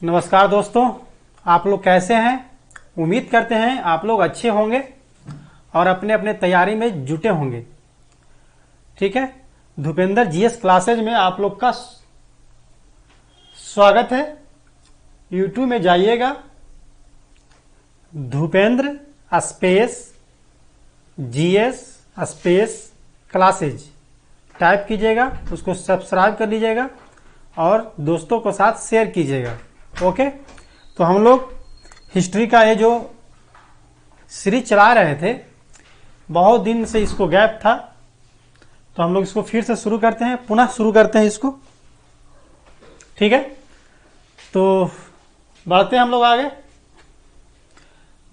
नमस्कार दोस्तों, आप लोग कैसे हैं। उम्मीद करते हैं आप लोग अच्छे होंगे और अपने अपने तैयारी में जुटे होंगे। ठीक है, भूपेंद्र जीएस क्लासेज में आप लोग का स्वागत है। यूट्यूब में जाइएगा, Bhupendra space GS space classes type कीजिएगा, उसको सब्सक्राइब कर लीजिएगा और दोस्तों के साथ शेयर कीजिएगा। ओके, तो हम लोग हिस्ट्री का ये जो सीरीज चला रहे थे, बहुत दिन से इसको गैप था, तो हम लोग इसको फिर से शुरू करते हैं, पुनः शुरू करते हैं इसको। ठीक है, तो बढ़ते हैं हम लोग आगे।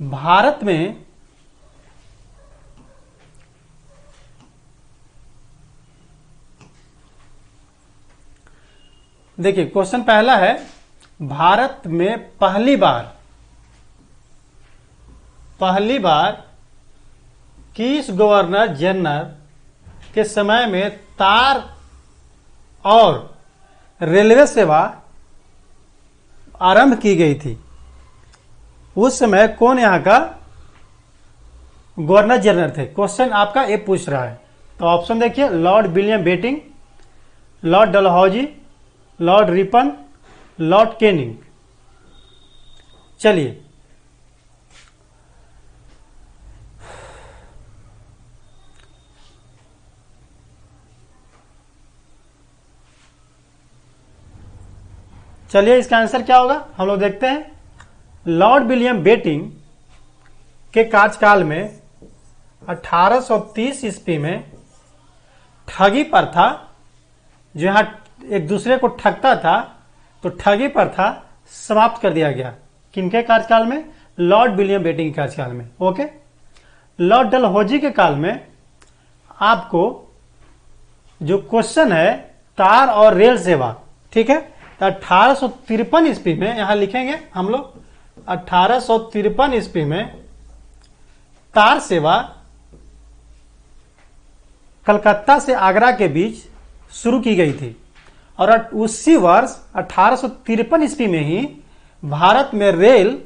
भारत में देखिए, क्वेश्चन पहला है, भारत में पहली बार किस गवर्नर जनरल के समय में तार और रेलवे सेवा आरंभ की गई थी। उस समय कौन यहां का गवर्नर जनरल थे। क्वेश्चन आपका ये पूछ रहा है, तो ऑप्शन देखिए, Lord William Bentinck, Lord Dalhousie, Lord Ripon, Lord Canning. चलिए, इसका आंसर क्या होगा हम लोग देखते हैं। लॉर्ड विलियम बेटिंग के कार्यकाल में 1830 ईस्वी में ठगी प्रथा, जो यहां एक दूसरे को ठगता था, तो ठगी प्रथा समाप्त कर दिया गया। किनके कार्यकाल में? लॉर्ड विलियम बेटिंग के कार्यकाल में। ओके, लॉर्ड डलहौजी के काल में आपको जो क्वेश्चन है तार और रेल सेवा, ठीक है, तो 1853 ईस्वी में, यहां लिखेंगे हम लोग 1853 ईस्वी में तार सेवा कलकत्ता से आगरा के बीच शुरू की गई थी और उसी वर्ष 1853 ईस्वी में ही भारत में रेल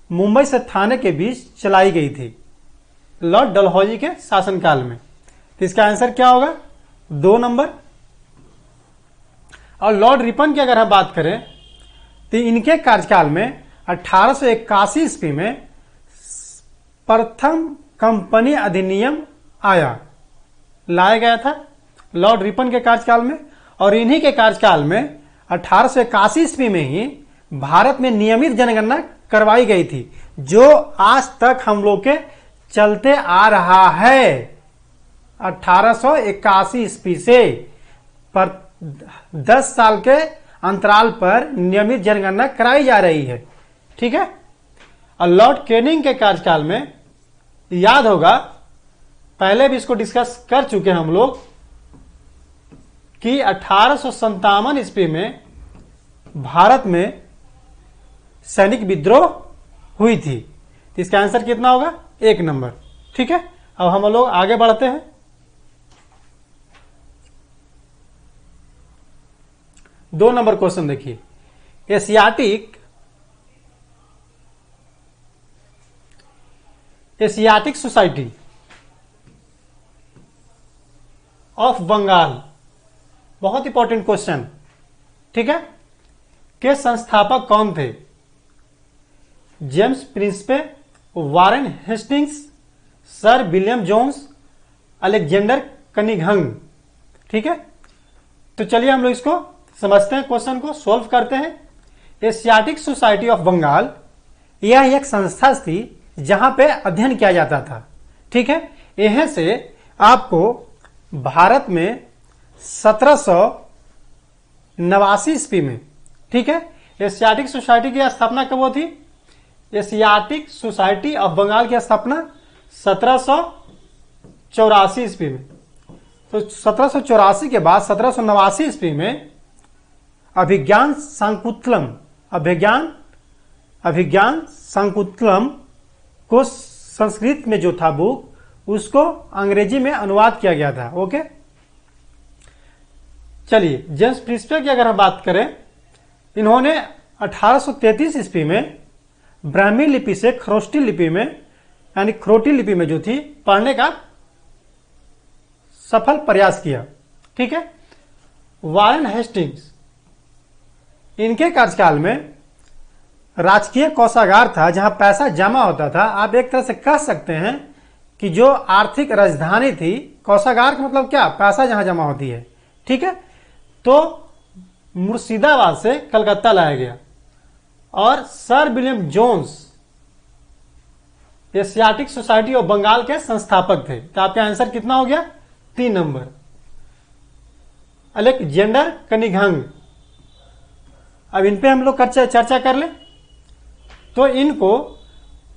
मुंबई से थाने के बीच चलाई गई थी, लॉर्ड डलहौजी के शासनकाल में। तो इसका आंसर क्या होगा? 2 नंबर। और लॉर्ड रिपन की अगर हम बात करें, तो इनके कार्यकाल में 1881 ईस्वी में प्रथम कंपनी अधिनियम लाया गया था लॉर्ड रिपन के कार्यकाल में, और इन्हीं के कार्यकाल में 1881 ईस्वी में ही भारत में नियमित जनगणना करवाई गई थी, जो आज तक हम लोग के चलते आ रहा है। 1881 ईस्वी से पर 10 साल के अंतराल पर नियमित जनगणना कराई जा रही है। ठीक है, और लॉर्ड कैनिंग के कार्यकाल में याद होगा, पहले भी इसको डिस्कस कर चुके हैं हम लोग, कि 1857 ईस्वी में भारत में सैनिक विद्रोह हुई थी। तो इसका आंसर कितना होगा? 1 नंबर। ठीक है, अब हम लोग आगे बढ़ते हैं। दो नंबर क्वेश्चन देखिए, एशियाटिक सोसाइटी ऑफ बंगाल, बहुत इंपॉर्टेंट क्वेश्चन। ठीक है, के संस्थापक कौन थे? James Prinsep, Warren Hastings, sir William Jones, Alexander कनिघंग। ठीक है, तो चलिए हम लोग इसको समझते हैं, क्वेश्चन को सोल्व करते हैं। एशियाटिक सोसाइटी ऑफ बंगाल यह एक संस्था थी जहां पे अध्ययन किया जाता था। ठीक है, यहां से आपको भारत में 1789 ईस्वी में, ठीक है, एशियाटिक सोसाइटी की स्थापना कब हुई थी? एशियाटिक सोसाइटी ऑफ बंगाल की स्थापना 1784 ईस्वी में। तो 1784 के बाद 1789 ईस्वी में अभिज्ञान शाकुंतलम को संस्कृत में जो था बुक, उसको अंग्रेजी में अनुवाद किया गया था। ओके, चलिए जेम्स प्रिंसपे की अगर हम बात करें, इन्होंने 1833 ईस्वी में ब्राह्मी लिपि से खरोष्टी लिपि में यानी खरोटी लिपि में जो थी पढ़ने का सफल प्रयास किया। ठीक है। वारेन हेस्टिंग्स, इनके कार्यकाल में राजकीय कोषागार था जहां पैसा जमा होता था। आप एक तरह से कह सकते हैं कि जो आर्थिक राजधानी थी, कोषागार का मतलब क्या, पैसा जहां जमा होती है। ठीक है। तो मुर्शिदाबाद से कलकत्ता लाया गया और Sir William Jones Asiatic society of Bengal के संस्थापक थे। तो आपका आंसर कितना हो गया, 3 नंबर। अलेक्जेंडर कनिघंग, अब इन पे हम लोग चर्चा कर ले। तो इनको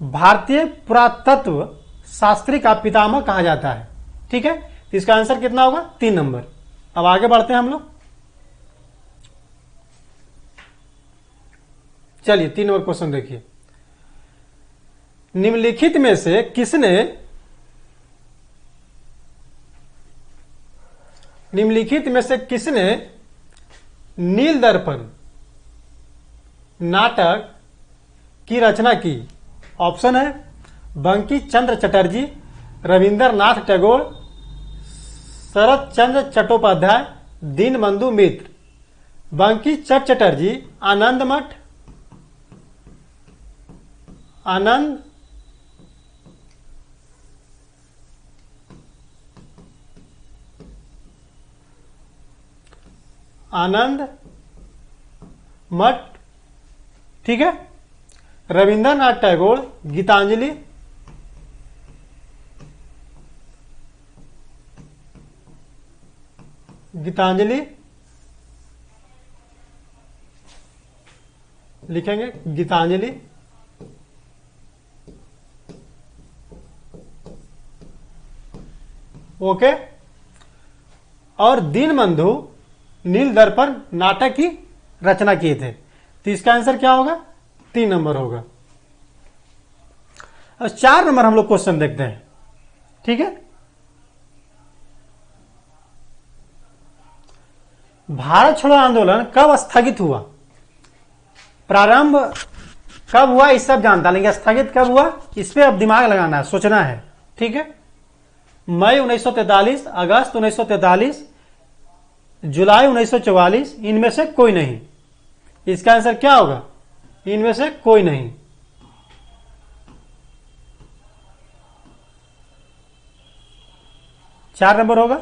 भारतीय पुरातत्व शास्त्री का पितामह कहा जाता है। ठीक है। तो इसका आंसर कितना होगा, 3 नंबर। अब आगे बढ़ते हैं हम लोग। चलिए 3 नंबर क्वेश्चन देखिए। निम्नलिखित में से किसने नील दर्पण नाटक की रचना की? ऑप्शन है बंकिम चंद्र चटर्जी, रविंद्रनाथ टैगोर, शरत चंद्र चट्टोपाध्याय, दीनबंधु मित्र। बंकिम चंद्र चटर्जी आनंद मठ। ठीक है। रविंद्रनाथ टैगोर गीतांजलि, लिखेंगे गीतांजलि। ओके। और दीनबंधु नील दर्पण नाटक की रचना किए थे। तो इसका आंसर क्या होगा, 3 नंबर होगा। और 4 नंबर हम लोग क्वेश्चन देखते हैं। ठीक है। भारत छोड़ो आंदोलन कब स्थगित हुआ? प्रारंभ कब हुआ इस सब जानता, लेकिन स्थगित कब हुआ इस पे अब दिमाग लगाना है, सोचना है। ठीक है। मई 1943, अगस्त 1943, जुलाई 1944, इनमें से कोई नहीं। इसका आंसर क्या होगा, इनमें से कोई नहीं। चार नंबर होगा।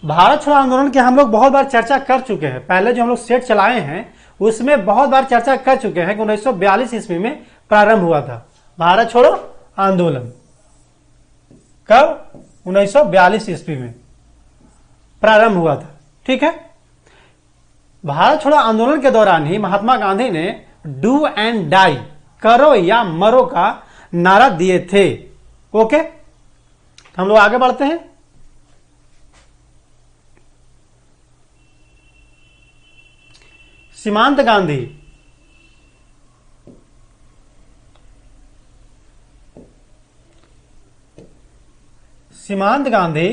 भारत छोड़ो आंदोलन के हम लोग बहुत बार चर्चा कर चुके हैं। पहले जो हम लोग सेट चलाए हैं उसमें बहुत बार चर्चा कर चुके हैं कि 1942 ईस्वी में प्रारंभ हुआ था भारत छोड़ो आंदोलन। कब, 1942 ईस्वी में प्रारंभ हुआ था। ठीक है। भारत छोड़ो आंदोलन के दौरान ही महात्मा गांधी ने डू एंड डाई, करो या मरो का नारा दिए थे। ओके। हम लोग आगे बढ़ते हैं। सीमांत गांधी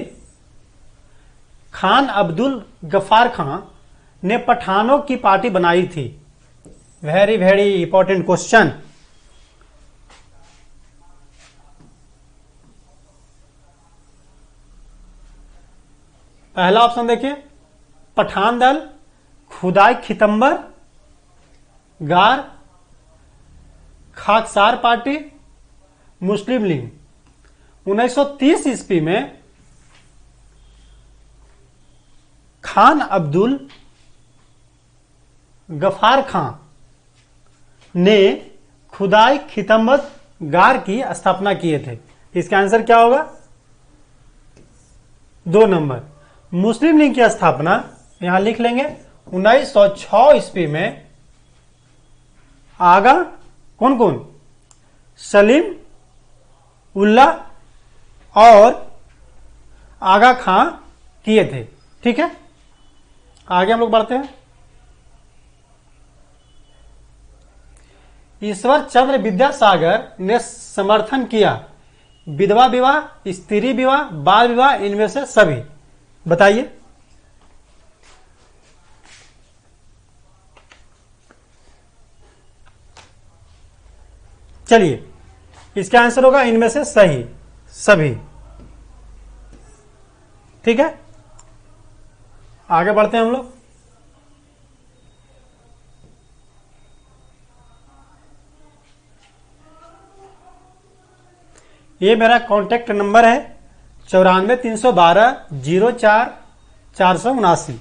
खान अब्दुल गफ्फार खान ने पठानों की पार्टी बनाई थी। Very very important question. पहला ऑप्शन देखिए, पठान दल, खुदाई खितंबर, गार, खाकसार पार्टी, मुस्लिम लीग। 1930 ईस्वी में खान अब्दुल गफ्फार खान ने खुदाई खितंबर गार की स्थापना किए थे। इसका आंसर क्या होगा, 2 नंबर। मुस्लिम लीग की स्थापना यहां लिख लेंगे 1906 ईस्वी में। आगा कौन कौन, सलीम उल्लाह और आगा खां किए थे। ठीक है। आगे हम लोग बढ़ते हैं। ईश्वर चंद्र विद्यासागर ने समर्थन किया विधवा विवाह, स्त्री विवाह, बाल विवाह, इनमें से सभी। बताइए। चलिए इसका आंसर होगा इनमें से सही सभी। ठीक है, आगे बढ़ते हैं हम लोग। ये मेरा कॉन्टेक्ट नंबर है 94-312-04-479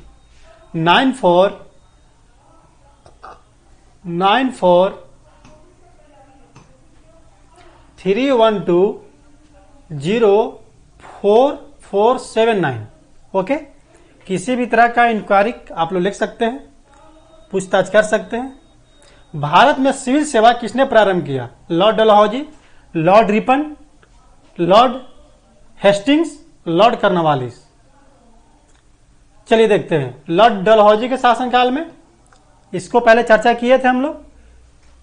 94-312-04-479। ओके, किसी भी तरह का इंक्वायरी आप लोग लिख सकते हैं, पूछताछ कर सकते हैं। भारत में सिविल सेवा किसने प्रारंभ किया? Lord Dalhousie, Lord Ripon, Lord Hastings, Lord Cornwallis. चलिए देखते हैं। लॉर्ड डलहौजी के शासनकाल में, इसको पहले चर्चा किए थे हम लोग।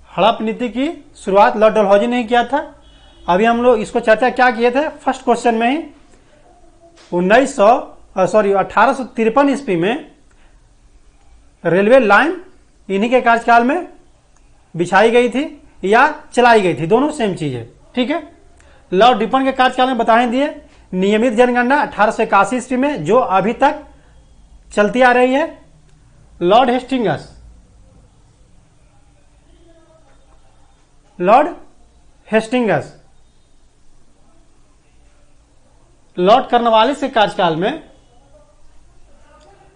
हड़प नीति की शुरुआत लॉर्ड डलहौजी ने ही किया था। अभी हम लोग इसको चर्चा क्या किए थे फर्स्ट क्वेश्चन में ही, 1853 ईस्वी में रेलवे लाइन इन्हीं के कार्यकाल में बिछाई गई थी या चलाई गई थी, दोनों सेम चीज है। ठीक है, लॉर्ड रिपन के कार्यकाल में बताए दिए नियमित जनगणना 1881 ईस्वी में, जो अभी तक चलती आ रही है। लॉर्ड हेस्टिंग्स, लॉर्ड कर्नवालिस के कार्यकाल में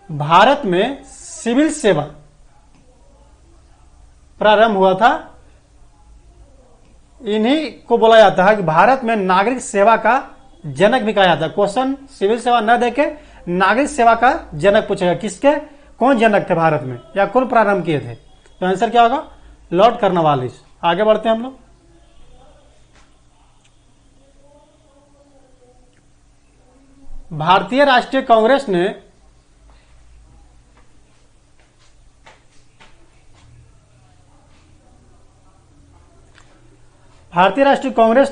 भारत में सिविल सेवा प्रारंभ हुआ था। इन्हीं को बोला जाता है कि भारत में नागरिक सेवा का जनक भी कहा जाता है। क्वेश्चन सिविल सेवा न देके नागरिक सेवा का जनक पूछेगा, किसके, कौन जनक थे भारत में या कौन प्रारंभ किए थे? तो आंसर क्या होगा? Lord Cornwallis. आगे बढ़ते हैं हम लोग। भारतीय राष्ट्रीय कांग्रेस ने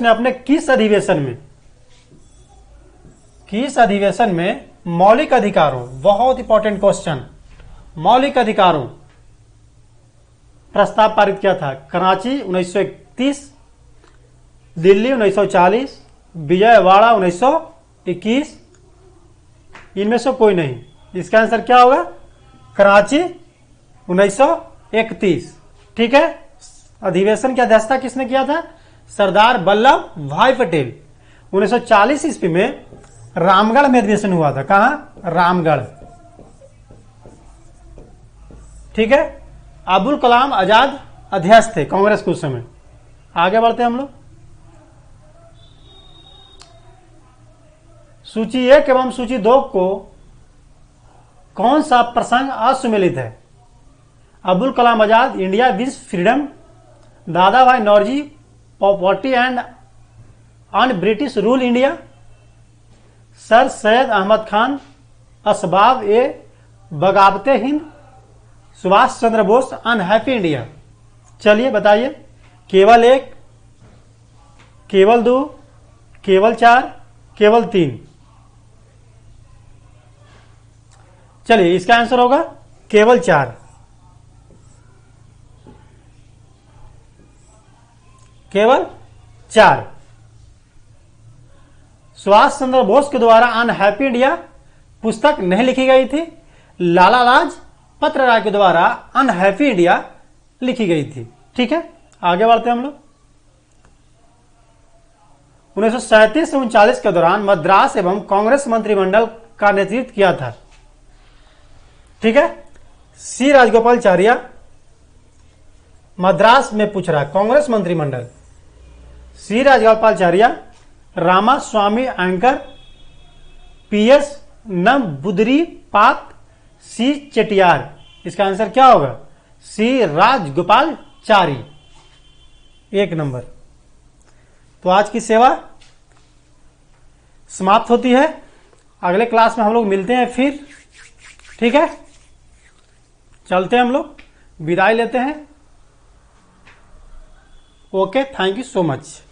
अपने किस अधिवेशन में मौलिक अधिकारों, बहुत इंपॉर्टेंट क्वेश्चन, मौलिक अधिकारों प्रस्ताव पारित किया था? कराची 1931, दिल्ली 1940, विजयवाड़ा 1921, इनमें से कोई नहीं। इसका आंसर क्या होगा? कराची 1931। ठीक है, अधिवेशन की अध्यक्षता किसने किया था? सरदार वल्लभ भाई पटेल। 1940 ईस्वी में रामगढ़ में अधिवेशन हुआ था। कहां? रामगढ़। ठीक है, अबुल कलाम आजाद अध्यक्ष थे कांग्रेस के उस समय। आगे बढ़ते हैं हम लोग। सूची 1 एवं सूची 2 को कौन सा प्रसंग असुमेलित है? Abul Kalam Azad, India wins freedom, Dadabhai Naoroji, poverty and un British rule India, sir Syed Ahmad Khan, Asbab e Baghawate Hind, Subhas Chandra Bose, unhappy India. चलिए बताइए, केवल 1, केवल 2, केवल 4, केवल 3। चलिए इसका आंसर होगा केवल 4। केवल 4। सुभाष चंद्र बोस के द्वारा अनहैप्पी इंडिया पुस्तक नहीं लिखी गई थी। लाला लाजपत राय के द्वारा अनहैप्पी इंडिया लिखी गई थी। ठीक है, आगे बढ़ते हैं हम लोग। 1937 से 39 के दौरान मद्रास एवं कांग्रेस मंत्रिमंडल का नेतृत्व किया था। ठीक है, सी राजगोपालाचार्य मद्रास में पूछ रहा है, कांग्रेस मंत्रिमंडल। सी राजगोपालाचार्य, रामास्वामी अयंकर, पीएस नंबूदरी पात, सी चेटियार। इसका आंसर क्या होगा? सी राजगोपालाचारी। 1 नंबर। तो आज की सेवा समाप्त होती है। अगले क्लास में हम लोग मिलते हैं फिर। ठीक है, चलते हैं हम लोग, विदाई लेते हैं। Okay, thank you so much.